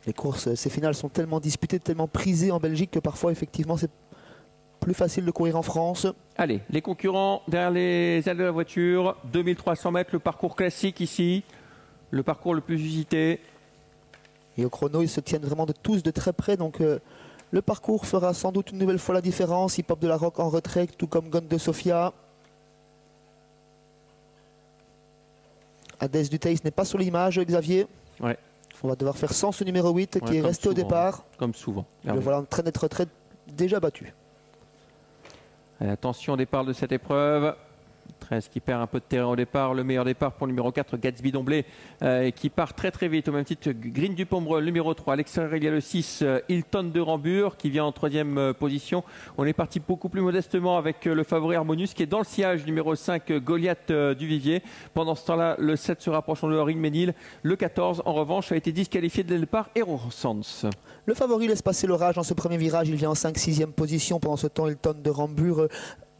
Les courses, ces finales sont tellement disputées, tellement prisées en Belgique que parfois, effectivement, c'est plus facile de courir en France. Allez, les concurrents derrière les ailes de la voiture. 2300 mètres, le parcours classique ici. Le parcours le plus usité. Et au chrono, ils se tiennent vraiment tous de très près. Donc, le parcours fera sans doute une nouvelle fois la différence. Hip Hop de la Rock en retrait, tout comme Gone de Sofia. Hades du Thaïs n'est pas sur l'image, Xavier. Ouais. On va devoir faire sans ce numéro 8 qui est resté au départ. Comme souvent. Le voilà en train d'être déjà battu. Allez, attention au départ de cette épreuve. 13 qui perd un peu de terrain au départ. Le meilleur départ pour le numéro 4, Gatsby Domblé, qui part très très vite. Au même titre, Green du Pomereux, le numéro 3. À l'extérieur, il y a le 6, Hilton de Rambure, qui vient en 3e position. On est parti beaucoup plus modestement avec le favori Harmonius, qui est dans le sillage, numéro 5, Goliath du Vivier. Pendant ce temps-là, le 7 se rapproche de Lorin Ménil. Le 14, en revanche, a été disqualifié dès le départ, Hero Sans. Le favori laisse passer l'orage dans ce premier virage. Il vient en 5-6e position. Pendant ce temps, Hilton de Rambure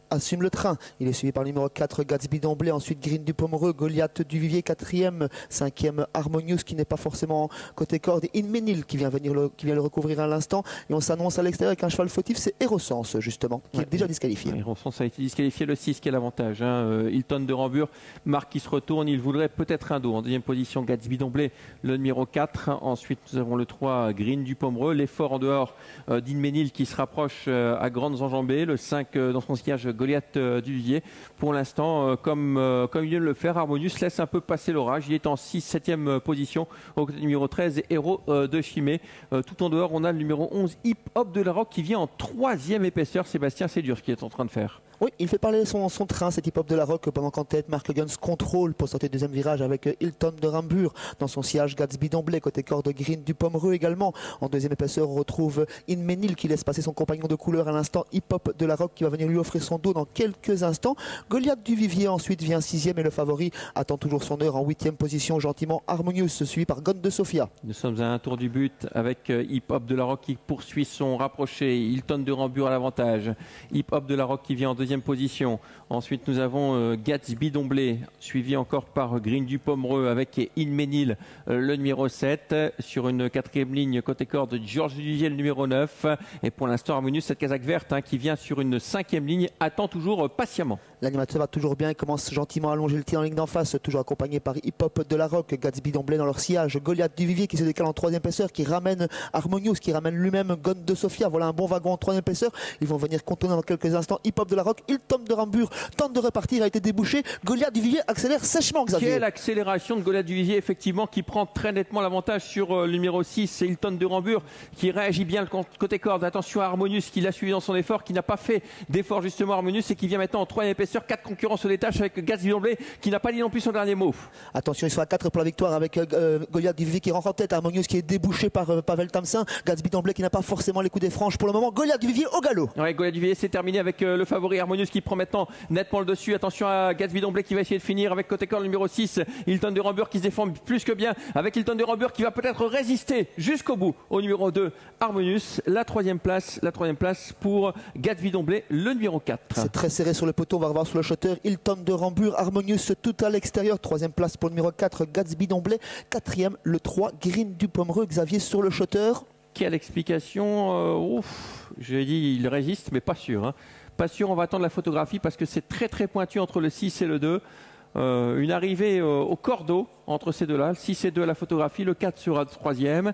assume le train. Il est suivi par le numéro 4, Gatsby Domblé, ensuite Green du Pomereux, Goliath du Vivier, 4e, 5e, Harmonius qui n'est pas forcément côté corde, et Inmenil qui vient le recouvrir à l'instant. Et on s'annonce à l'extérieur avec un cheval fautif, c'est Hérosens justement, qui est déjà disqualifié. Hérosens a été disqualifié, le 6 qui est l'avantage. Hilton de Rambure, Marc qui se retourne, il voudrait peut-être un dos. En 2e position, Gatsby Domblé, le numéro 4. Ensuite, nous avons le 3, Green du Pomereux, l'effort en dehors d'Inmenil qui se rapproche à grandes enjambées, le 5 dans son sillage, Goliath du Vivier. Pour l'instant, comme il vient de le faire, Harmonius laisse un peu passer l'orage. Il est en 6-7e position au numéro 13, Héros de Chimay. Tout en dehors, on a le numéro 11, Hip Hop de la Rock, qui vient en 3e épaisseur. Sébastien, c'est dur ce qu'il est en train de faire. Oui, il fait parler son train, cet Hip Hop de la Rock, pendant qu'en tête, Mark Guns contrôle pour sortir du deuxième virage avec Hilton de Rambure. Dans son sillage, Gatsby Domblé, côté corde, Green du Pomereux également. En deuxième épaisseur, on retrouve Inmenil qui laisse passer son compagnon de couleur à l'instant, Hip Hop de la Rock, qui va venir lui offrir son dos dans quelques instants. Goliath du Vivier ensuite vient 6e et le favori attend toujours son heure en 8e position, gentiment Harmonius, suivi par Gone de Sofia. Nous sommes à un tour du but avec Hip Hop de la Rock qui poursuit son rapproché. Hilton de Rambure à l'avantage. Hip Hop de la Rock qui vient en 2e position. Ensuite, nous avons Gatsby Domblé, suivi encore par Green du Pomereux avec Inmenil, le numéro 7. Sur une 4e ligne, côté corde, Georges Duvier, le numéro 9. Et pour l'instant, Harmonius, cette casaque verte qui vient sur une 5e ligne, attend toujours patiemment. L'animateur va toujours bien, il commence gentiment à allonger le tir en ligne d'en face, toujours accompagné par Hip Hop de la Rock, Gatsby Domblé dans leur sillage, Goliath du Vivier qui se décale en 3e épaisseur, qui ramène Harmonius, qui ramène lui-même Gone de Sofia. Voilà un bon wagon en 3e épaisseur. Ils vont venir contourner dans quelques instants. Hip Hop de la Rock, Hilton de Rambure tente de repartir, a été débouché. Goliath du Vivier accélère sèchement, Xavier. Quelle accélération de Goliath du Vivier, effectivement, qui prend très nettement l'avantage sur le numéro 6, c'est Hilton de Rambure, qui réagit bien le côté corde. Attention à Harmonius, qui l'a suivi dans son effort, qui n'a pas fait d'effort justement Harmonius, et qui vient maintenant en 3e épaisseur. 4 concurrents se détachent avec Gatsby Domblé, qui n'a pas dit non plus son dernier mot. Attention, ils sont à 4 pour la victoire avec Goliath du Vivier qui rentre en tête, Harmonius qui est débouché par Pavel Tamsin, Gatsby Domblé qui n'a pas forcément les coups des franges pour le moment. Goliath du Vivier au galop. Ouais, Goliath du Vivier, c'est terminé avec le favori Harmonius qui prend maintenant nettement le dessus. Attention à Gatsby Domblé qui va essayer de finir avec côté corps numéro 6, Hilton de Rambure qui se défend plus que bien avec Hilton de Rambure qui va peut-être résister jusqu'au bout au numéro 2, Harmonius. La troisième place pour Gatsby Domblé, le numéro 4. C'est très serré sur le poteau, on va revoir sur le shotter Hilton de Rambure, Harmonius tout à l'extérieur. 3e place pour le numéro 4, Gatsby Domblé. 4e, le 3, Green du Pomereux. Xavier sur le shotter. Quelle explication. J'ai dit il résiste, mais pas sûr. Pas sûr, on va attendre la photographie parce que c'est très très pointu entre le 6 et le 2. Une arrivée au cordeau entre ces deux-là. Le 6 et 2 à la photographie, le 4 sera 3e.